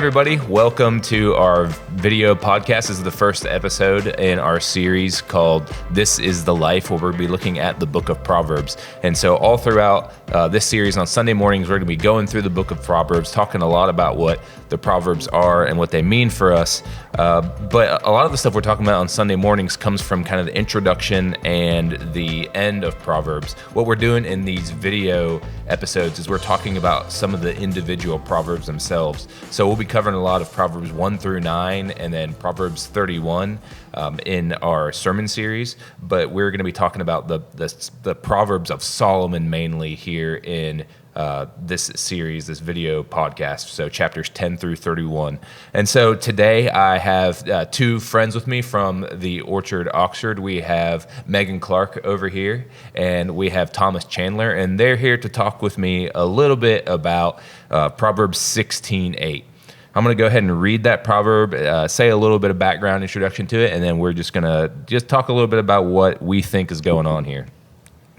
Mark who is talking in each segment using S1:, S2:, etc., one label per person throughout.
S1: everybody. Welcome to our video podcast. This is the first episode in our series called This is the Life, where we'll be looking at the book of Proverbs. And so all throughout this series on Sunday mornings, we're going to be going through the book of Proverbs, talking a lot about what the Proverbs are and what they mean for us. But a lot of the stuff we're talking about on Sunday mornings comes from kind of the introduction and the end of Proverbs. What we're doing in these video episodes is we're talking about some of the individual Proverbs themselves. So we'll be covering a lot of Proverbs 1 through 9 and then Proverbs 31 in our sermon series. But we're going to be talking about the Proverbs of Solomon mainly here in this series, this video podcast, so chapters 10 through 31. And so today I have two friends with me from the Orchard Oxford. We have Megan Clark over here, and we have Thomas Chandler, and they're here to talk with me a little bit about Proverbs 16:8. I'm going to go ahead and read that proverb, say a little bit of background introduction to it, and then we're just going to talk a little bit about what we think is going on here.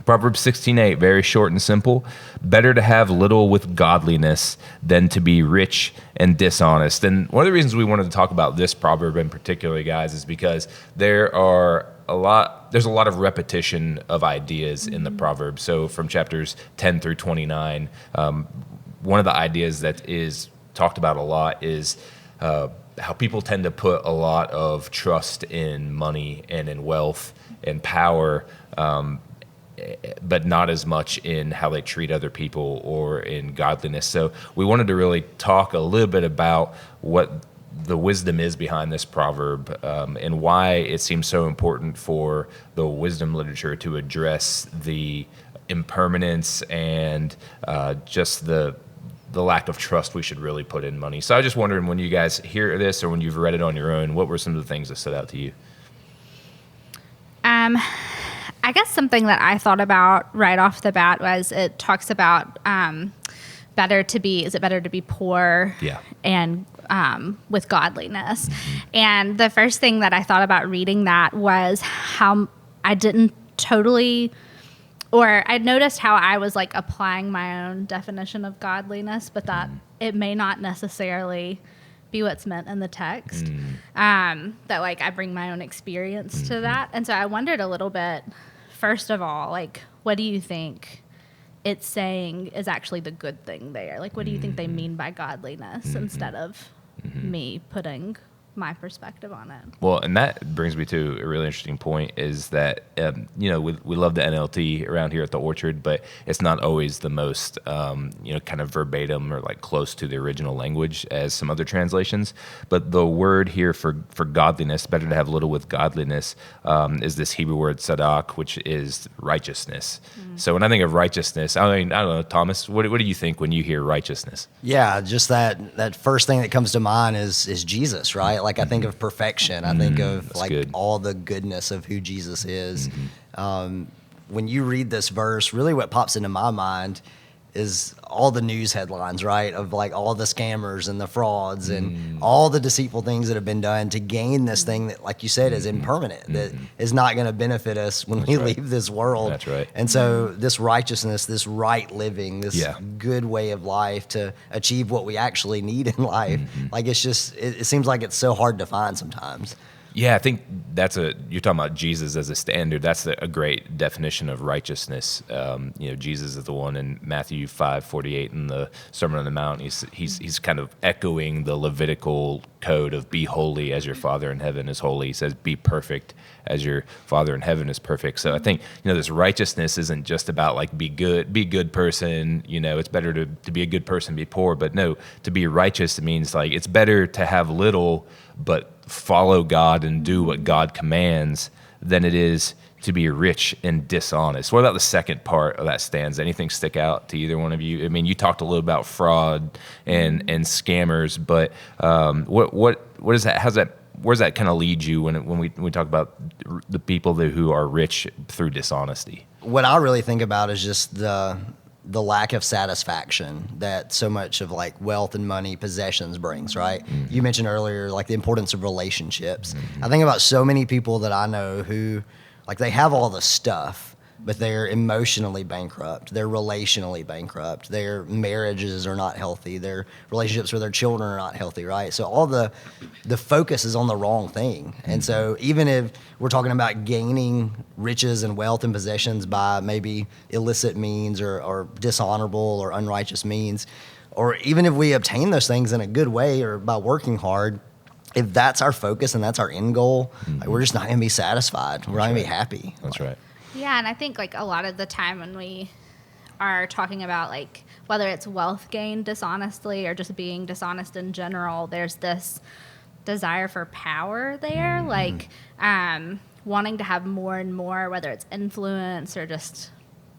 S1: Proverbs 16:8, very short and simple. Better to have little with godliness than to be rich and dishonest. And one of the reasons we wanted to talk about this proverb in particular, guys, is because there's a lot of repetition of ideas in the proverb. So from chapters 10 through 29, one of the ideas that is talked about a lot is how people tend to put a lot of trust in money and in wealth and power, but not as much in how they treat other people or in godliness. So we wanted to really talk a little bit about what the wisdom is behind this proverb, and why it seems so important for the wisdom literature to address the impermanence and just the lack of trust we should really put in money. So I was just wondering, when you guys hear this or when you've read it on your own, what were some of the things that stood out to you?
S2: I guess something that I thought about right off the bat was it talks about is it better to be poor and with godliness? Mm-hmm. And the first thing that I thought about reading that was how I noticed how I was like applying my own definition of godliness, but that it may not necessarily be what's meant in the text. That like I bring my own experience to that. And so I wondered a little bit, first of all, like, what do you think it's saying is actually the good thing there? Like, what do you think they mean by godliness instead of me putting my perspective on it? Well,
S1: and that brings me to a really interesting point is that, we love the NLT around here at the Orchard, but it's not always the most, kind of verbatim or like close to the original language as some other translations. But the word here for godliness, better to have little with godliness, is this Hebrew word sadak, which is righteousness. So when I think of righteousness, I don't know, Thomas, what do you think when you hear righteousness?
S3: Yeah, just that first thing that comes to mind is Jesus, right? Like I think of perfection. I think of like good. All the goodness of who Jesus is. When you read this verse, really what pops into my mind is all the news headlines, right? Of like all the scammers and the frauds and all the deceitful things that have been done to gain this thing that, like you said, is impermanent, that is not going to benefit us when we leave this world.
S1: That's right.
S3: And so this righteousness, this right living, this good way of life to achieve what we actually need in life, like it's just, it seems like it's so hard to find sometimes.
S1: Yeah, I think you're talking about Jesus as a standard. That's a great definition of righteousness. Jesus is the one in Matthew 5:48 in the Sermon on the Mount. He's kind of echoing the Levitical code of be holy as your Father in heaven is holy. He says be perfect as your Father in heaven is perfect. So I think, this righteousness isn't just about like be a good person. It's better to be a good person, be poor. But no, to be righteous, it means like it's better to have little, but follow God and do what God commands than it is to be rich and dishonest. What about the second part of that stanza? Anything stick out to either one of you? I mean, you talked a little about fraud and scammers, but what is that? Where does that kind of lead you when we talk about the people who are rich through dishonesty?
S3: What I really think about is just the lack of satisfaction that so much of like wealth and money, possessions brings, right? You mentioned earlier, like the importance of relationships. I think about so many people that I know who like they have all the stuff, but they're emotionally bankrupt. They're relationally bankrupt. Their marriages are not healthy. Their relationships with their children are not healthy, right? So all the focus is on the wrong thing. And so even if we're talking about gaining riches and wealth and possessions by maybe illicit means or dishonorable or unrighteous means, or even if we obtain those things in a good way or by working hard, if that's our focus and that's our end goal, like, we're just not going to be satisfied. We're not going to be happy.
S1: That's right.
S2: Yeah, and I think like a lot of the time when we are talking about like whether it's wealth gained dishonestly or just being dishonest in general, there's this desire for power there, like wanting to have more and more, whether it's influence or just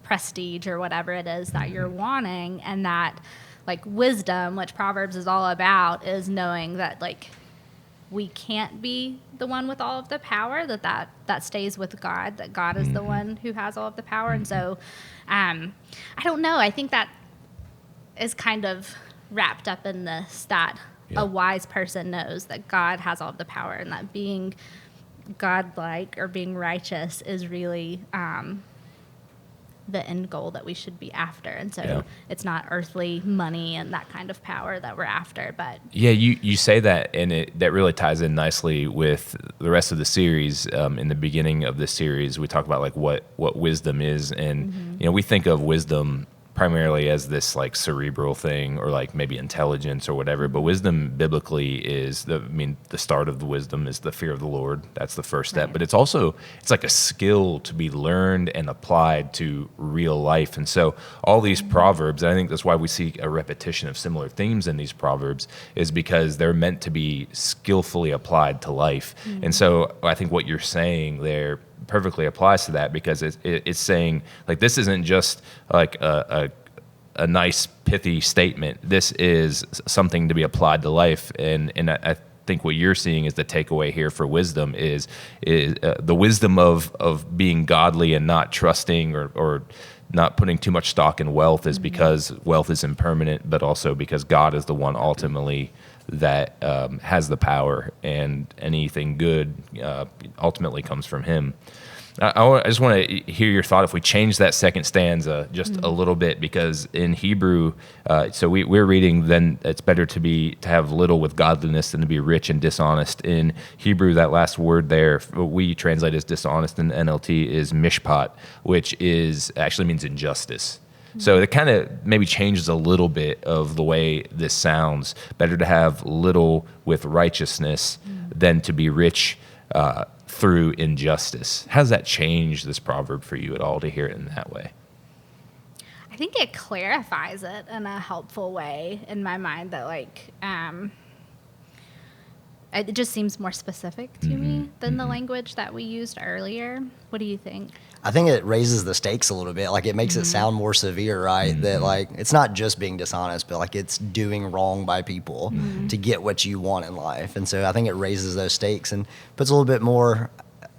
S2: prestige or whatever it is that you're wanting, and that like wisdom, which Proverbs is all about, is knowing that like we can't be the one with all of the power, that stays with God, that God is the one who has all of the power. And so I don't know, I think that is kind of wrapped up in this, that a wise person knows that God has all of the power, and that being godlike or being righteous is really the end goal that we should be after. And so it's not earthly money and that kind of power that we're after, but
S1: you say that, and that really ties in nicely with the rest of the series. In the beginning of this series, we talk about like what wisdom is, and we think of wisdom primarily as this like cerebral thing, or like maybe intelligence or whatever. But wisdom biblically is the start of the wisdom is the fear of the Lord. That's the first step. Right. But it's like a skill to be learned and applied to real life. And so all these proverbs, and I think that's why we see a repetition of similar themes in these proverbs, is because they're meant to be skillfully applied to life. And so I think what you're saying there perfectly applies to that, because it's saying like this isn't just like a nice pithy statement. This is something to be applied to life, and I think what you're seeing is the takeaway here for wisdom is the wisdom of being godly and not trusting or not putting too much stock in wealth is because wealth is impermanent, but also because God is the one ultimately that has the power, and anything good ultimately comes from him. I just want to hear your thought if we change that second stanza just a little bit, because in Hebrew, so we're reading, then it's better to have little with godliness than to be rich and dishonest. In Hebrew, that last word there, we translate as dishonest in the NLT, is mishpat, which actually means injustice. So it kind of maybe changes a little bit of the way this sounds. Better to have little with righteousness than to be rich through injustice. How does that change this proverb for you at all, to hear it in that way?
S2: I think it clarifies it in a helpful way in my mind, that like it just seems more specific to me than the language that we used earlier. What do you think?
S3: I think it raises the stakes a little bit. Like, it makes it sound more severe, right? That like it's not just being dishonest, but like it's doing wrong by people to get what you want in life. And so I think it raises those stakes and puts a little bit more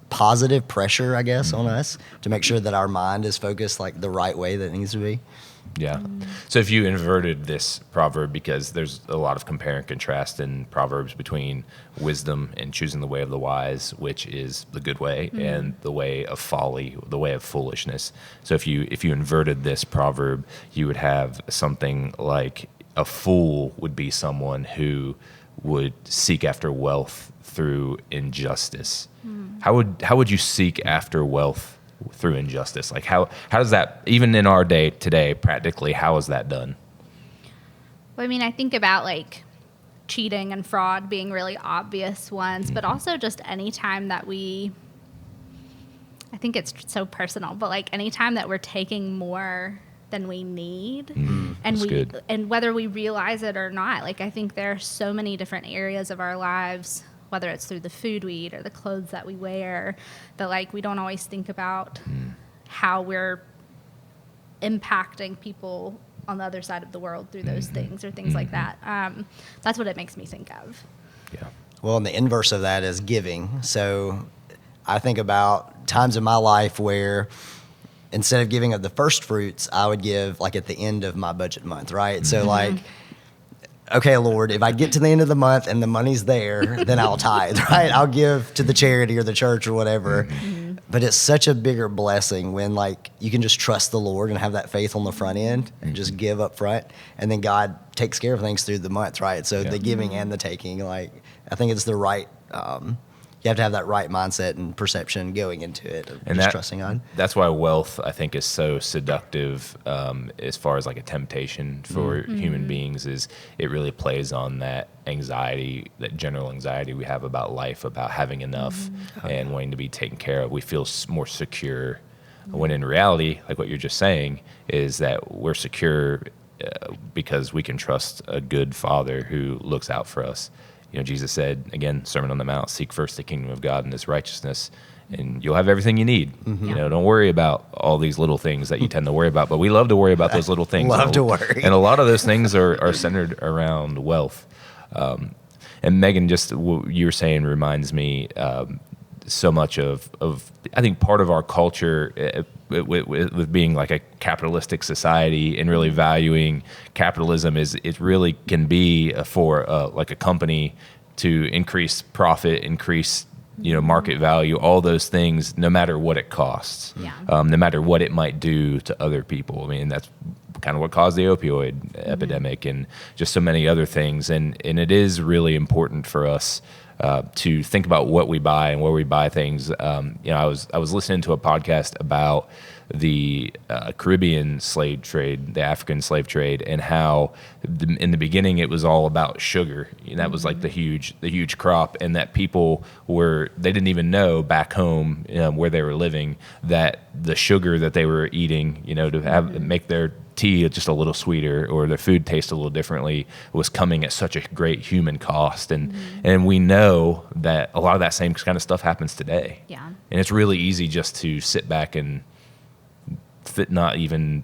S3: positive pressure, I guess, on us to make sure that our mind is focused like the right way that it needs to be.
S1: Yeah. So if you inverted this proverb, because there's a lot of compare and contrast in Proverbs between wisdom and choosing the way of the wise, which is the good way, and the way of folly, the way of foolishness. So if you inverted this proverb, you would have something like a fool would be someone who would seek after wealth through injustice. How would you seek after wealth through injustice? Like how does that, even in our day today, practically, how is that done?
S2: Well, I mean, I think about like cheating and fraud being really obvious ones, but also just any time that I think it's so personal, but like any time that we're taking more than we need, and whether we realize it or not, like I think there are so many different areas of our lives, whether it's through the food we eat or the clothes that we wear, that like we don't always think about how we're impacting people on the other side of the world through those things or things like that. That's what it makes me think of.
S1: Yeah.
S3: Well, and the inverse of that is giving. So I think about times in my life where instead of giving of the first fruits, I would give like at the end of my budget month, right? So like, okay, Lord, if I get to the end of the month and the money's there, then I'll tithe, right? I'll give to the charity or the church or whatever. But it's such a bigger blessing when like you can just trust the Lord and have that faith on the front end and just give up front, and then God takes care of things through the month, right? So the giving and the taking, like I think it's the right. You have to have that right mindset and perception going into it, and just trusting God.
S1: That's why wealth, I think, is so seductive as far as like a temptation for human beings. Is it really plays on that anxiety, that general anxiety we have about life, about having enough and wanting to be taken care of. We feel more secure, when in reality, like what you're just saying, is that we're secure because we can trust a good Father who looks out for us. You know, Jesus said, again, Sermon on the Mount, seek first the kingdom of God and his righteousness, and you'll have everything you need. You know, don't worry about all these little things that you tend to worry about, but we love to worry about those little things.
S3: Love to worry.
S1: And a lot of those things are centered around wealth. And Megan, just what you were saying reminds me so much of I think part of our culture with being like a capitalistic society and really valuing capitalism is it really can be for like a company to increase profit, increase market value, all those things, no matter what it costs, no matter what it might do to other people. I mean, that's kind of what caused the opioid epidemic and just so many other things. And it is really important for us to think about what we buy and where we buy things. I was listening to a podcast about the Caribbean slave trade, the African slave trade, and how in the beginning it was all about sugar. And that was like the huge crop, and that people they didn't even know back home where they were living that the sugar that they were eating, to make their tea just a little sweeter or their food taste a little differently was coming at such a great human cost. And we know that a lot of that same kind of stuff happens today.
S2: Yeah.
S1: And it's really easy just to sit back and not even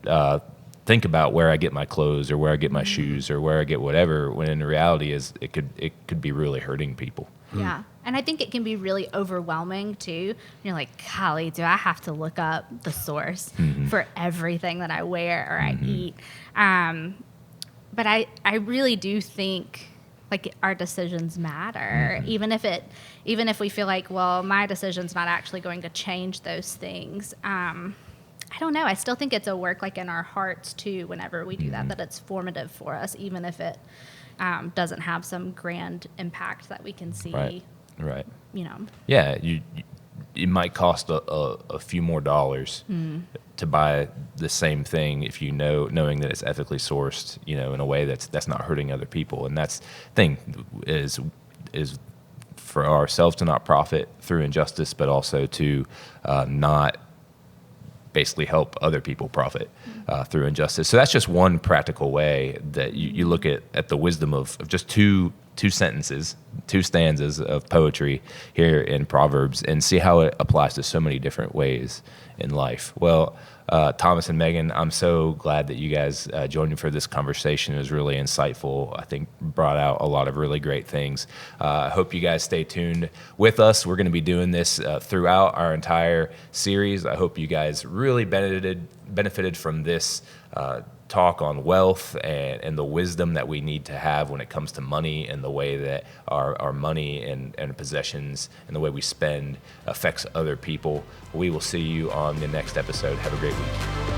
S1: think about where I get my clothes or where I get my shoes or where I get whatever, when in reality is it could be really hurting people.
S2: Yeah. And I think it can be really overwhelming too. You're like, golly, do I have to look up the source for everything that I wear or I eat? But I really do think like our decisions matter, even if we feel like, well, my decision's not actually going to change those things. I don't know. I still think it's a work like in our hearts too. Whenever we do that it's formative for us, even if it doesn't have some grand impact that we can see.
S1: Right.
S2: Yeah.
S1: It might cost a few more dollars to buy the same thing if knowing that it's ethically sourced, in a way that's not hurting other people. And that's the thing is for ourselves to not profit through injustice, but also to not basically help other people profit through injustice. So that's just one practical way that you look at the wisdom of just two sentences, two stanzas of poetry here in Proverbs and see how it applies to so many different ways in life. Well, Thomas and Megan, I'm so glad that you guys joined me for this conversation. It was really insightful. I think brought out a lot of really great things. I hope you guys stay tuned with us. We're going to be doing this throughout our entire series. I hope you guys really benefited from this talk on wealth and the wisdom that we need to have when it comes to money and the way that our money and possessions and the way we spend affects other people. We will see you on the next episode. Have a great week.